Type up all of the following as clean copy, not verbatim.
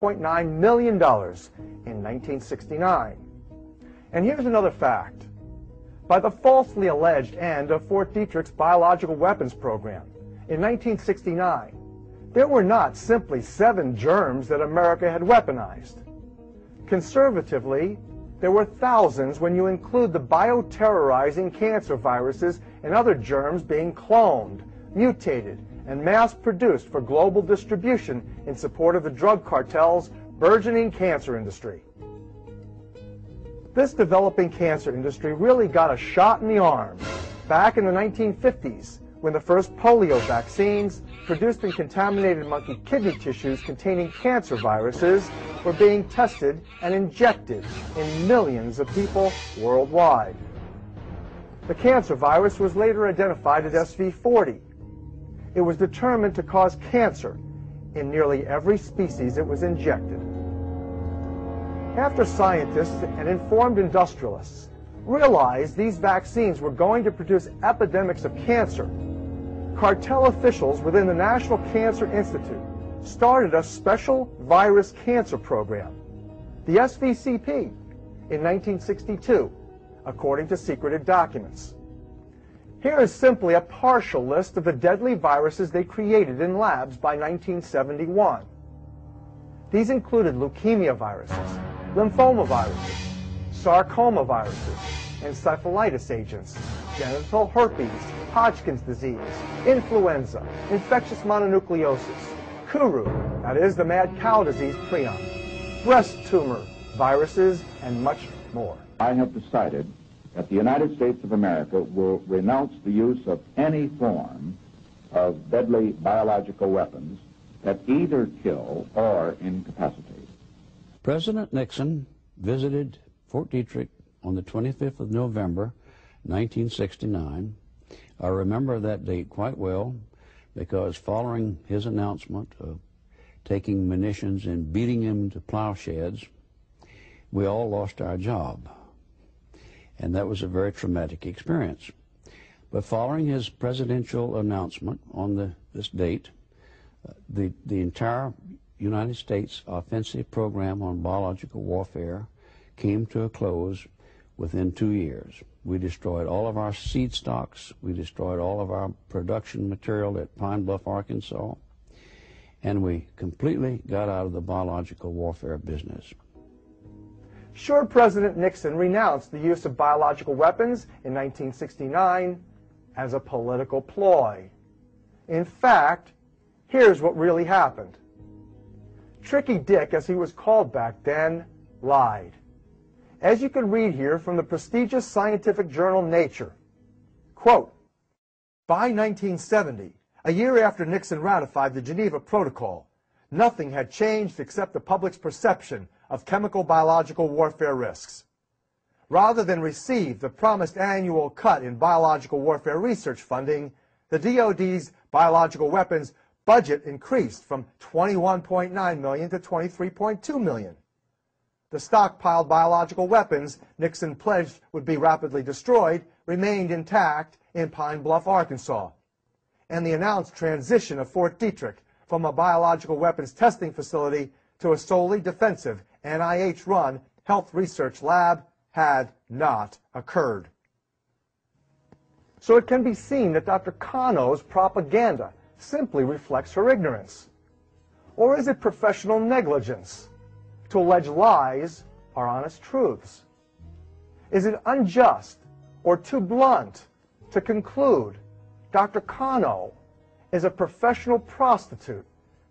$26.9 million in 1969. And here's another fact. By the falsely alleged end of Fort Detrick's biological weapons program in 1969, there were not simply 7 germs that America had weaponized. Conservatively, there were thousands when you include the bioterrorizing cancer viruses and other germs being cloned, mutated, and mass-produced for global distribution in support of the drug cartel's burgeoning cancer industry. This developing cancer industry really got a shot in the arm back in the 1950s when the first polio vaccines produced in contaminated monkey kidney tissues containing cancer viruses were being tested and injected in millions of people worldwide. The cancer virus was later identified as SV40. It was determined to cause cancer in nearly every species it was injected. After scientists and informed industrialists realized these vaccines were going to produce epidemics of cancer, cartel officials within the National Cancer Institute started a special virus cancer program, the SVCP, in 1962, according to secreted documents. Here is simply a partial list of the deadly viruses they created in labs by 1971. These included leukemia viruses, lymphoma viruses, sarcoma viruses, encephalitis agents, genital herpes, Hodgkin's disease, influenza, infectious mononucleosis, Kuru, that is the mad cow disease prion, breast tumor viruses, and much more. I have decided that the United States of America will renounce the use of any form of deadly biological weapons that either kill or incapacitate. President Nixon visited Fort Detrick on the 25th of November, 1969. I remember that date quite well because following his announcement of taking munitions and beating them to plowsheds, we all lost our job. And that was a very traumatic experience. But following his presidential announcement on this date, the entire United States offensive program on biological warfare came to a close within 2 years. We destroyed all of our seed stocks. We destroyed all of our production material at Pine Bluff, Arkansas. And we completely got out of the biological warfare business. Sure, President Nixon renounced the use of biological weapons in 1969 as a political ploy. In fact, here's what really happened. Tricky Dick, as he was called back then, lied. As you can read here from the prestigious scientific journal Nature, quote, by 1970, a year after Nixon ratified the Geneva Protocol, nothing had changed except the public's perception of chemical biological warfare risks. Rather than receive the promised annual cut in biological warfare research funding, the DoD's biological weapons budget increased from $21.9 million to $23.2 million. The stockpiled biological weapons Nixon pledged would be rapidly destroyed remained intact in Pine Bluff, Arkansas. And the announced transition of Fort Detrick from a biological weapons testing facility to a solely defensive NIH-run health research lab had not occurred. So it can be seen that Dr. Kano's propaganda simply reflects her ignorance. Or is it professional negligence? To allege lies are honest truths. Is it unjust or too blunt to conclude Dr. Kano is a professional prostitute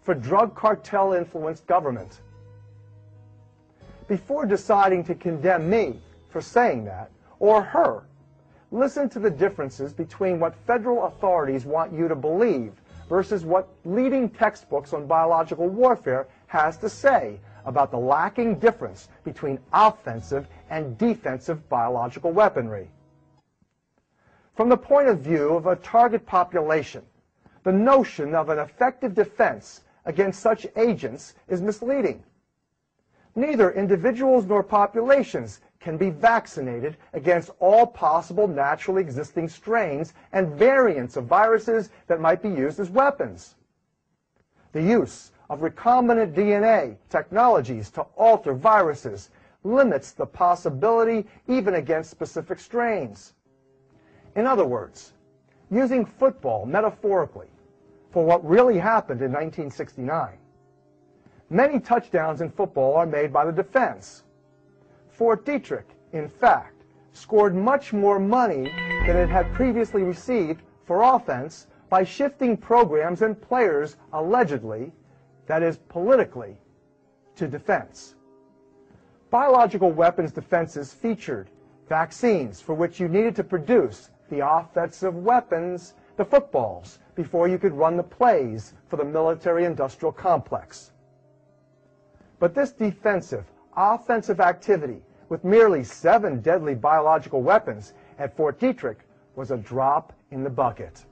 for drug cartel-influenced government? Before deciding to condemn me for saying that, or her, listen to the differences between what federal authorities want you to believe versus what leading textbooks on biological warfare has to say about the lacking difference between offensive and defensive biological weaponry. From the point of view of a target population, the notion of an effective defense against such agents is misleading. Neither individuals nor populations can be vaccinated against all possible naturally existing strains and variants of viruses that might be used as weapons. The use of recombinant DNA technologies to alter viruses limits the possibility even against specific strains. In other words, using football metaphorically for what really happened in 1969, many touchdowns in football are made by the defense. Fort Detrick, in fact, scored much more money than it had previously received for offense by shifting programs and players allegedly, that is politically, to defense. Biological weapons defenses featured vaccines for which you needed to produce the offensive weapons, the footballs, before you could run the plays for the military-industrial complex. But this defensive, offensive activity with merely 7 deadly biological weapons at Fort Detrick was a drop in the bucket.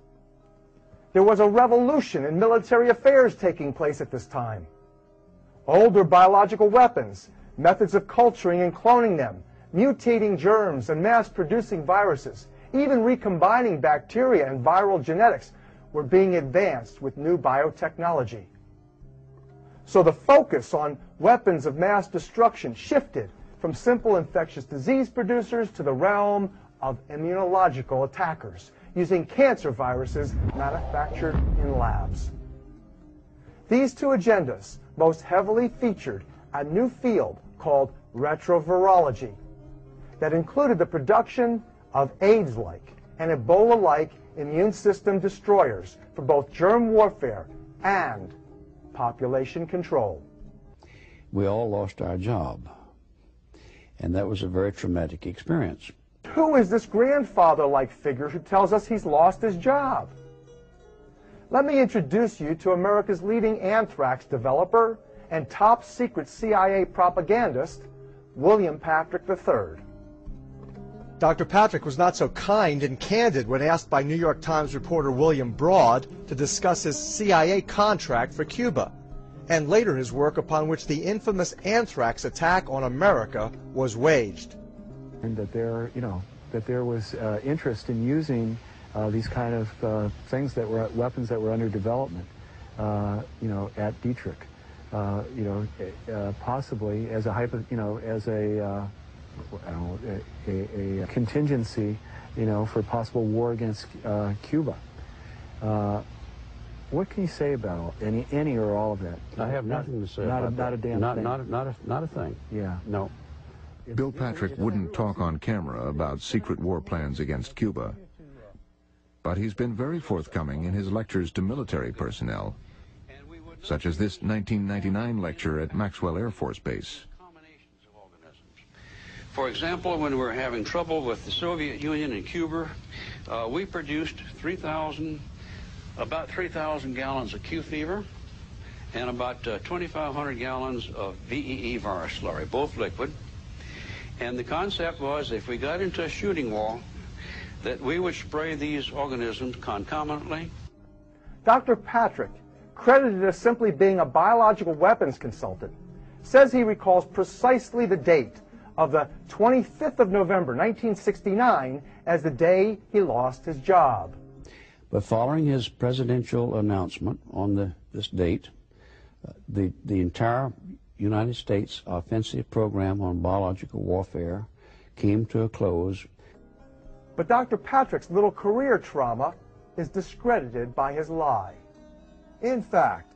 There was a revolution in military affairs taking place at this time. Older biological weapons, methods of culturing and cloning them, mutating germs and mass-producing viruses, even recombining bacteria and viral genetics were being advanced with new biotechnology. So the focus on weapons of mass destruction shifted from simple infectious disease producers to the realm of immunological attackers, using cancer viruses manufactured in labs. These two agendas most heavily featured a new field called retrovirology that included the production of AIDS-like and Ebola-like immune system destroyers for both germ warfare and population control. We all lost our job, and that was a very traumatic experience. Who is this grandfather-like figure who tells us he's lost his job? Let me introduce you to America's leading anthrax developer and top-secret CIA propagandist, William Patrick III. Dr. Patrick was not so kind and candid when asked by New York Times reporter William Broad to discuss his CIA contract for Cuba, and later his work upon which the infamous anthrax attack on America was waged. And that there was interest in using these kind of things that were weapons that were under development, at Detrick, possibly as a a contingency, for possible war against Cuba. What can you say about any or all of that? I have nothing to say about that. Not a damn thing. Not a thing. Yeah. No. Bill Patrick wouldn't talk on camera about secret war plans against Cuba, but he's been very forthcoming in his lectures to military personnel, such as this 1999 lecture at Maxwell Air Force Base. For example, when we were having trouble with the Soviet Union and Cuba, we produced about 3,000 gallons of Q fever and about 2,500 gallons of VEE virus slurry, both liquid. And the concept was, if we got into a shooting wall, that we would spray these organisms concomitantly. Dr. Patrick, credited as simply being a biological weapons consultant, says he recalls precisely the date of the 25th of November, 1969, as the day he lost his job. But following his presidential announcement on this date, the entire United States offensive program on biological warfare came to a close. But Dr. Patrick's little career trauma is discredited by his lie. In fact,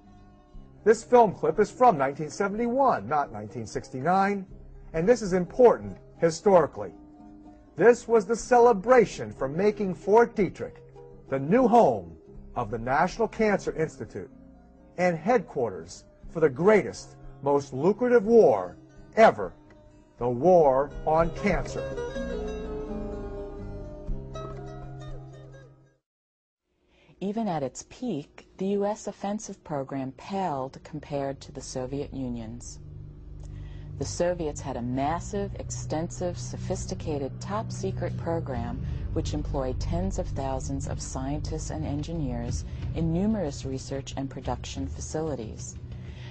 this film clip is from 1971, not 1969, and this is important historically. This was the celebration for making Fort Detrick the new home of the National Cancer Institute and headquarters for the greatest, most lucrative war ever, the war on cancer. Even at its peak, the U.S. offensive program paled compared to the Soviet Union's. The Soviets had a massive, extensive, sophisticated, top-secret program which employed tens of thousands of scientists and engineers in numerous research and production facilities.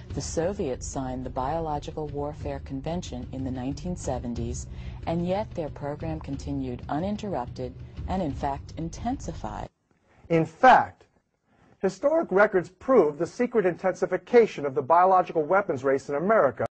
The Soviets signed the Biological Warfare Convention in the 1970s, and yet their program continued uninterrupted and, in fact, intensified. In fact, Historic records prove the secret intensification of the biological weapons race in America